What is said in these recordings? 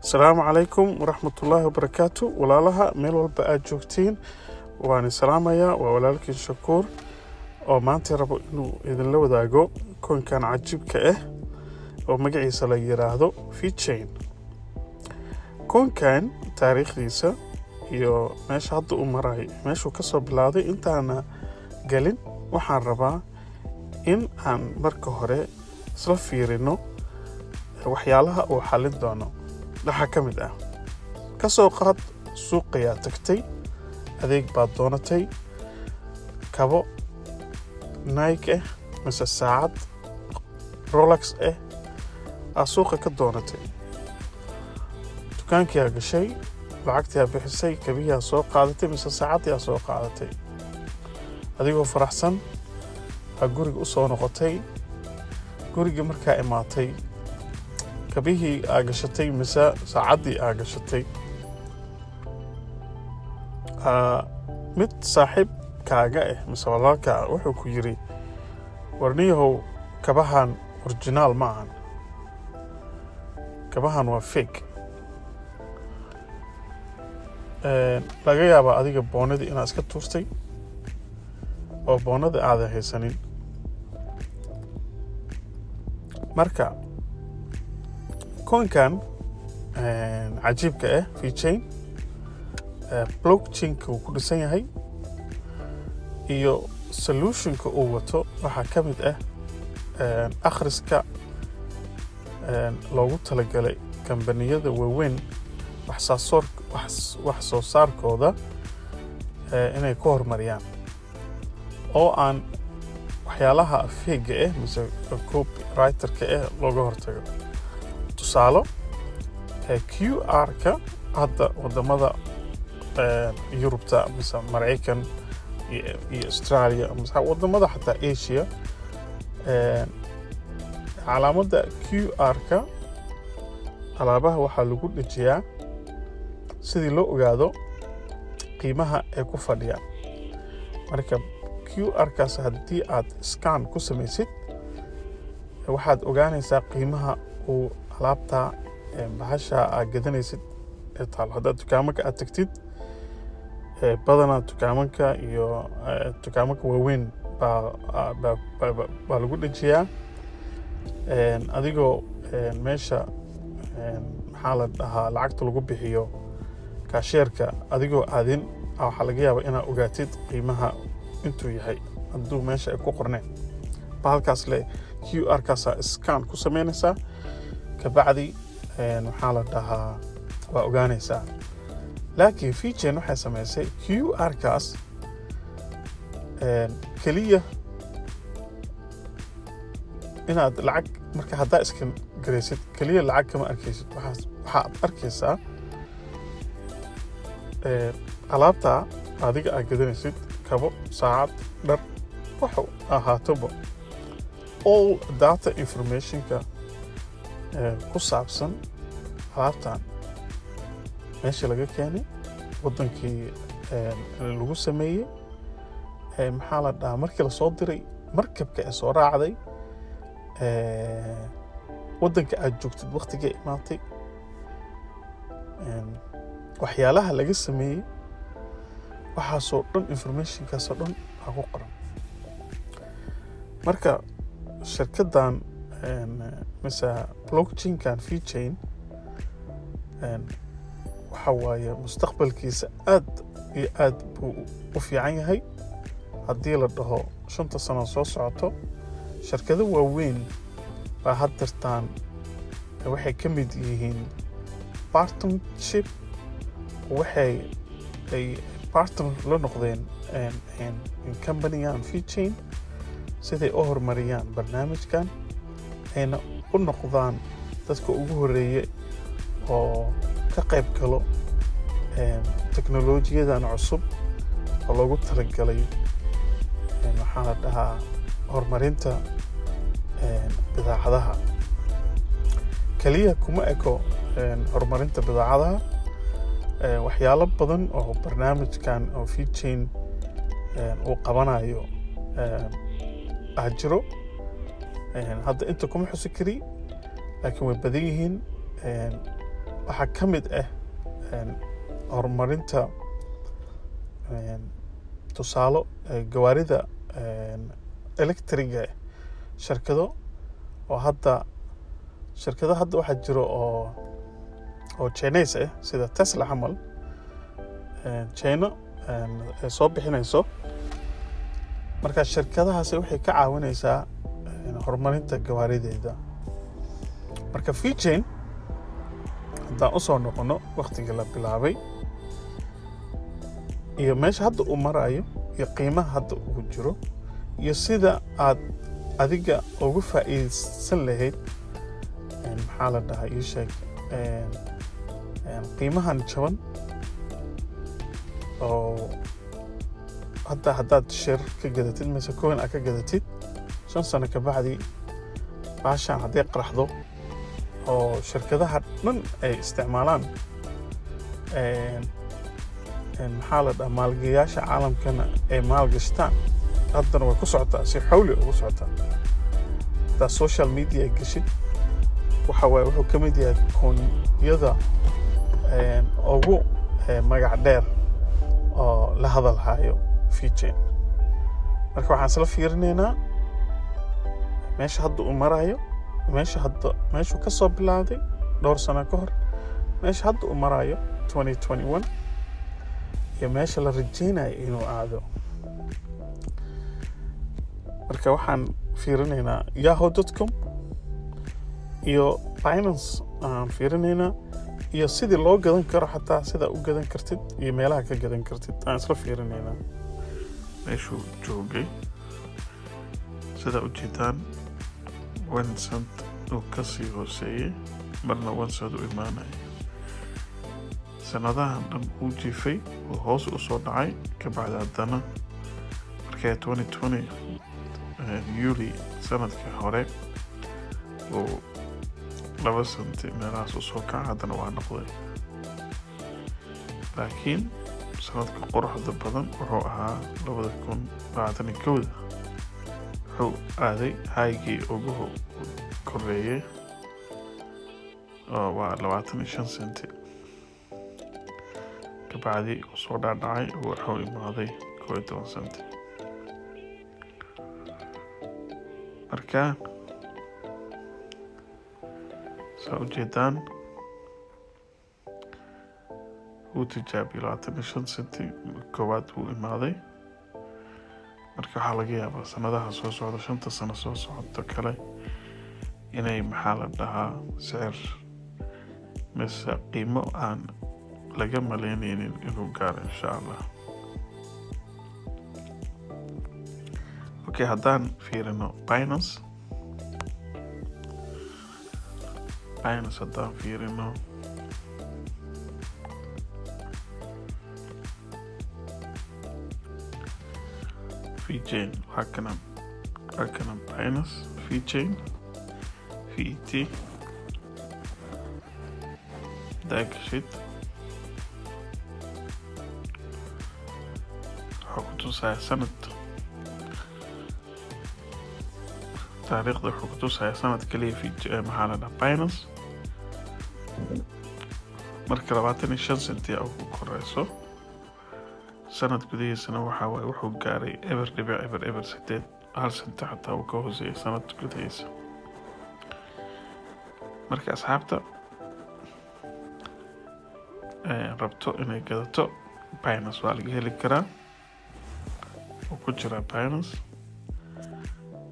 السلام عليكم ورحمة الله وبركاته. walaalaha meel walba aad joogtiin waan salaamayaa waa walaalkii Shakuur oo maanta rabo inuu idin la wadaago coinkan cajiibka ah oo magaciisa la yiraahdo Vechain. coinkan taariikhdiisa iyo meesha hadda uu maray meeshuu ka soo bilowday intaana galin waxaan rabaa in aan marka hore isla fiirino waxyaalaha uu xalin doono. waxa ka mid ah ka soo qaad suuqaya tagtay adeeg baad doonatay kabo Nike mise saacad Rolex suuqa ka doonatay dukaankii aad gashay lacagtii aad bixisay kabiyaa soo qaadatay mise saacadii aad soo qaadatay adigoo faraxsan aad guriga u soo noqotay guriga markaa imaatay kabihii aad gashatay mise saacadii aad gashatay mid saaxiibkaaga mise walaalka wuxuu ku yiri warniyahow kabahan original ma ahan kabahan waa fake laga yaabaa adiga boonadii inaad iska tuurtay oo boonada aadan haysanin marka coinkan cajiibka ah Vechain blockchain-ka uu ku dhisan yahay iyo solutionka uu wato waxa ka mid ah akhriska loogu talagalay kambaniyada waaweyn wax soo saarkooda inay ku horumariyaan oo aan waxyaalaha fake mise copywriter-ka looga hortago. tusaalo QR-ka hadda wadamada Yurubta mise Mareykan iyo Australia mise wadamada xataa Asia calaamada QR-ka alaabaha waxaa lagu dhajiyaa sidii loo ogaado qiimaha ay ku fadhiyaan. marka QR-kaas haddii aad scan ku samaysid waxaad ogaanaysaa qiimaha uu alaabta bahasha aad gadanaysid ee taal. haddaad dukaamanka aad tagtid badanaa dukaamanka iyo dukaamanka waaweyn baa lagu dhajiyaa adigoo meesha maxaa la dhahaa lacagta lagu bixiyo kaasheerka adigoo aadin waxaa laga yaabaa inaad ogaatid qiimaha intuu yahay hadduu meesha ay ku qorneen bahalkaas le QR-kaas scan ku samaynaysaa kabacdi waxaa la dhahaa waa ogaanaysaa. laakiin Vechain waxay samaysay QR-kaas kaliya inaad lacag marka haddaa iskan garaysid kaliya lacag kama arkaysid waxaad arkaysaa alaabta adiga aad gadanaysid kabo saacad dhar waxa ahaatoba all data informationka ku saabsan alaabtan meesha laga keenay wadankii lagu sameeyey maxaa la dhahaa markii la soo diray markabka ee soo raacday wadanka aad joogtid waqtiga imaatay waxyaalaha laga sameeyey waxaasoo dhan informationkaasoo dhan aa ku qoran. marka shirkadan mise blockchain-kan Vechain waxa waaye mustaqbalkiisa aad iyo aad buu u fiican yahay. haddii la dhaho 5 sano soo socoto shirkado waaweyn baa haddartaan waxay ka mid yihiin partnership waxay ay partner la noqdeen company-gan Vechain siday u horumariyaan barnaamijkan ayna u noqdaan dadka ugu horeeyay oo ka qayb galo teknolojiyadan cusub oo loogu talagalay waxaa la dhahaa horumarinta bidaacaha kaliya kuma eko horumarinta bidaacaha waxyaalo badan oo barnaamijkan oo Vechain uu qabanayo ajiro hadda inta kuma xusi kari laakiin way badan yihiin waxaa ka mid ah horumarinta tusaalo gawaarida electriga shirkado hadda waxaa jiro oo Chinese sida Tesla camal China soo bixinayso marka shirkadahaas waxay ka caawinaysaa horumarinta gawaarideeda marka Vechain hadda u soo noqono waqtiga la bilaabay iyo meesha hadda uu marayo iyo qiimaha hadda uu jiro iyo sida aad adiga ugu faa'iideysan lahayd maxaa la dhahaa ii sheeg qiimahan jaban oo haddaad share ka gadatid mise coin ka gadatid 5 sano ka bacdi baashaan hadday qaraxdo oo shirkadaha dhan ay isticmaalaan maxaa la dhahaa maalgeeyaasha caalamkana ay maalgashtaan haddana way ku socotaa si xawli ugu socotaa haddaad social media gashid waxa waaye wuxuu ka mid yahay coinyada ugu magac dheer oo la hadalhayo Vechain marka waxaan isla fiirinaynaa meesha hadda uu marayo meesha ka soo bilaabay dhowr sano ka hor meesha hadda uu marayo 2021 iyo meesha la rajaynayo inuu aado marka waxaan fiirinaynaa yahoo.com iyo Binance aan fiirinaynaa iyo sidii loo gadan karo xataa sida u gadan kartid iyo meelaha ka gadan kartid aan isla fiirinaynaa meeshuu joogay sida u jeedaan 1 cent uu ka sii hooseeyay marna 1 cent u imaanaya sanadahan dhan uu jiifay oo hoos u soo dhacay ka bacdi haddana markay 2020 Yuli sanadkii hore oo 2 cent meelahaas u soo kacay haddana waa noqday laakiin sanadka quruxda badan wuxuu ahaa 2021 wuxuu aaday haygii ugu koreeyay oo waa 25 cent ka bacdi uu soo dhacay wuxuu imaaday 12 cent marka soo jeedaan uu tijaabiyo 25 cent koowaad uu imaaday marka waxaa laga yaabaa sanadaha soo socda 5 sano soo socda kale inay maxaa la dhahaa sicir mise qiimo aan laga maleynaynin inuu gaaro insha Allah okay haddaan fiirino Binance haddaan fiirino Vechain waa kana Binance Vechain VET dagshid xukutusaya sanad taariikhda xukutusaya sanad kaliya Vechain maxaa la dhahaa Binance marka 25 cent ugu korayso sanad gudihiisana waxa waaye wuxuu gaaray ever 8 hal cent xataa uu ka hooseeyay sanad gudihiisa marka asxaabta rabto inay gadato Binance waa laga heli karaa oo ku jira Binance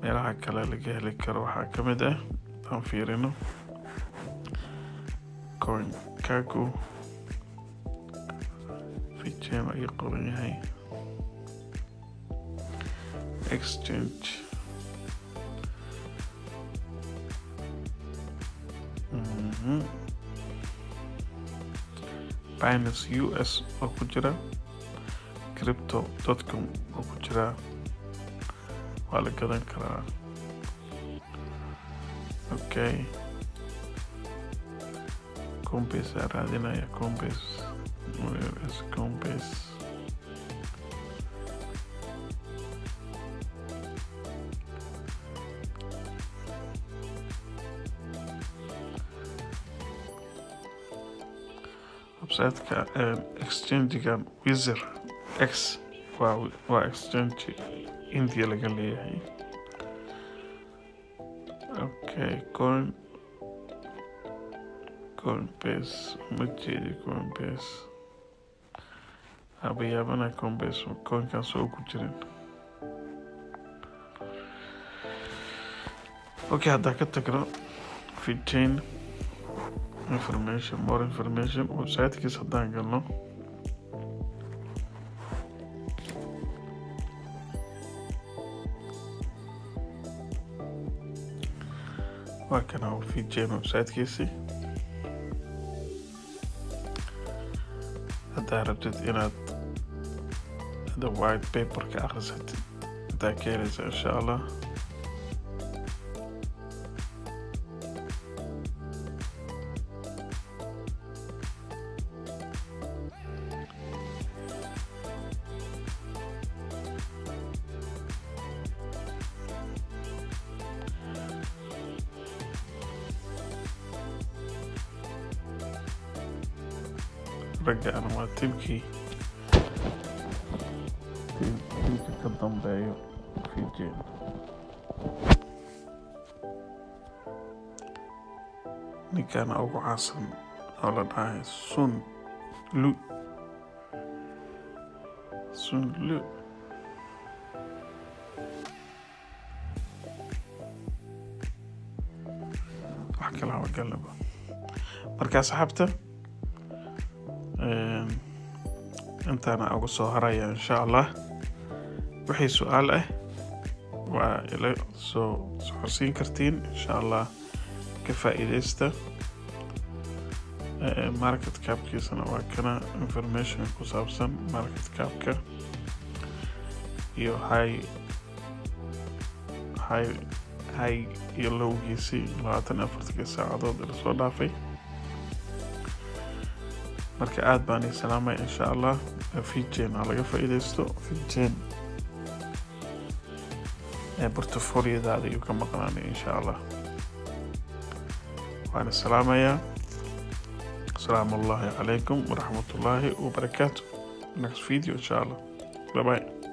meelaha kale laga heli karo waxaa ka mid ah aan fiirino coin kagu Vechain ay qoran yahay exchange Binance US oo ku jira crypto.com oo ku jira waa la gadan karaa okay Coinbase raadinaya Coinbase website-ka exchange-gan Wizard X waa exchange India laga leeyahay. Okay, Coinbase ma jeedi Coinbase abayaabana Coinbase coinkan soo ku jirin. Okay, hadda ka tagno Vechain more information website-kiisa haddaan galno waa kana Vechain website-kiisi. haddaa rabtid inaad the white paper ka akhrisatid haddaa ka helaysa insha Allah. raggaan waa tiimkii ka dambeeyo Vechain. ninkaana ugu caansan oo la dhahay Sun Lu wax kala galaba. marka asxaabta intaana ugu soo haraya insha Allah. wixii su'aal ah waa ila soo xorsiin kartiin insha Allah. ka faa'iideysta market cap-kiisana waa kana information ku saabsan market cap-ka iyo high iyo low-giisii 24 saacadood la soo dhaafay. marka aad baan salaamay insha Allah. Vechain laga faa'iideysto. Vechain portfolio-daada ayuu ka maqnaanay insha Allah. وأنا السلام عليكم ورحمة الله وبركاته. next video إن شاء الله. باي باي.